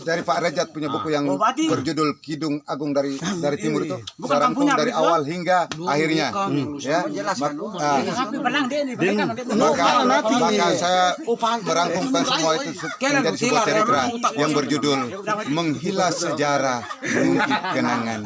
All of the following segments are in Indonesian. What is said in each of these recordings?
dari Pak Rejat punya buku yang berjudul Kidung Agung dari Timur itu. Saya rangkum dari awal hingga akhirnya. Ya. Maka saya merangkumkan semua itu menjadi sebuah cerita yang berjudul Menghilang Sejarah, Mengukir Kenangan.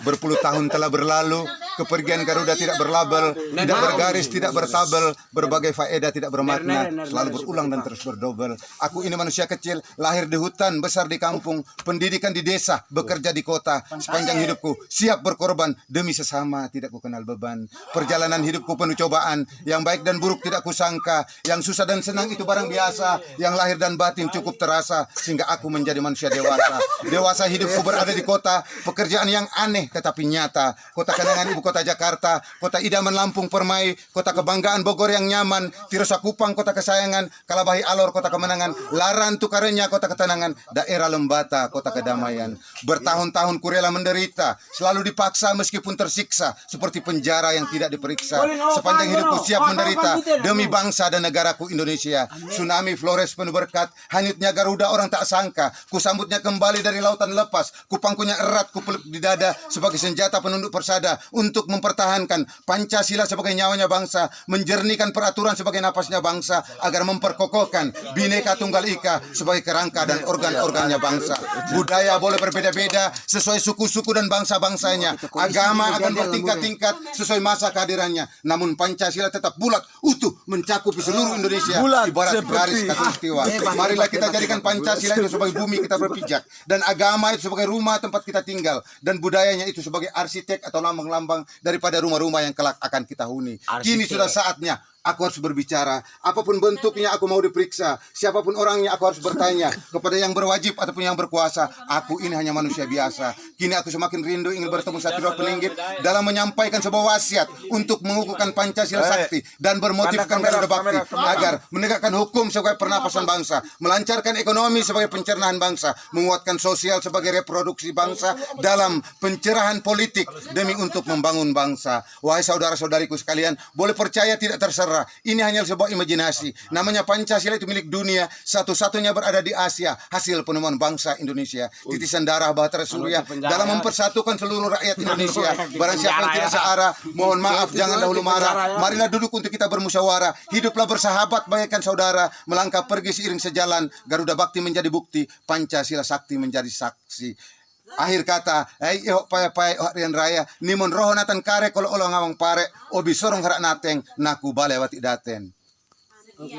Berpuluh tahun telah berlalu, kepergian Garuda tidak berlabel, tidak bergaris, tidak bertabel, berbagai faedah tidak bermakna, selalu berulang dan terus berdobel. Aku ini manusia kecil, lahir di hutan, besar di kampung, pendidikan di desa, bekerja di kota. Sepanjang hidupku siap berkorban demi sesama, tidak ku kenal beban. Perjalanan hidupku penuh cobaan, yang baik dan buruk tidak kusangka, yang susah dan senang itu barang biasa, yang lahir dan batin cukup terasa, sehingga aku menjadi manusia dewasa. Dewasa hidupku berada di kota, pekerjaan yang aneh tetapi nyata. Kota kenangan ibu kota Jakarta, kota idaman Lampung Permai, kota kebanggaan Bogor yang nyaman, Tirosa Kupang kota kesayangan, Kalabahi Alor kota kemenangan, Laran Tukarenya kota ketenangan, daerah Lembata kota kedamaian. Bertahun-tahun ku rela menderita, selalu dipaksa meskipun tersiksa, seperti penjara yang tidak diperiksa. Sepanjang hidupku siap menderita demi bangsa dan negaraku Indonesia. Tsunami Flores penuh berkat, hanyutnya Garuda orang tak sangka, ku sambutnya kembali dari lautan lepas, ku pangkunya erat, ku peluk di dada sebagai senjata penunduk persada untuk mempertahankan Pancasila sebagai nyawanya bangsa, menjernihkan peraturan sebagai napasnya bangsa, agar memperkokohkan Bhinneka Tunggal Ika sebagai kerangka dan organ-organnya bangsa. Budaya boleh berbeda-beda sesuai suku-suku dan bangsa-bangsanya, agama akan bertingkat-tingkat sesuai masa kehadirannya, namun Pancasila tetap bulat utuh mencakupi seluruh Indonesia ibarat garis khatulistiwa. Marilah kita jadikan Pancasila itu sebagai bumi kita berpijak, dan agama itu sebagai rumah tempat kita tinggal, dan budayanya itu sebagai arsitek atau lambang-lambang daripada rumah-rumah yang kelak akan kita huni. Kini sudah saatnya aku harus berbicara. Apapun bentuknya aku mau diperiksa. Siapapun orangnya aku harus bertanya. Kepada yang berwajib ataupun yang berkuasa. Aku ini hanya manusia biasa. Kini aku semakin rindu ingin bertemu Satrio Peninggit dalam menyampaikan sebuah wasiat untuk mengukuhkan Pancasila sakti dan bermotifkan Garuda Bakti agar menegakkan hukum sebagai pernapasan bangsa, melancarkan ekonomi sebagai pencernaan bangsa, menguatkan sosial sebagai reproduksi bangsa dalam pencerahan politik demi untuk membangun bangsa. Wahai saudara-saudariku sekalian, boleh percaya tidak terserah, ini hanya sebuah imajinasi. Namanya Pancasila itu milik dunia, satu-satunya berada di Asia, hasil penemuan bangsa Indonesia. Titisan darah Bahtera Surya dalam mempersatukan seluruh rakyat Indonesia. Barang siapa yang tidak searah, mohon maaf, jangan dahulu marah. Marilah duduk untuk kita bermusyawarah. Hiduplah bersahabat bagaikan saudara, melangkah pergi seiring sejalan. Garuda Bakti menjadi bukti, Pancasila sakti menjadi saksi. Akhir kata, pai Rian Raya, nimon roho natan kare kalau olo ngawang pare, obi sorong harak nateng, naku bale wati daten.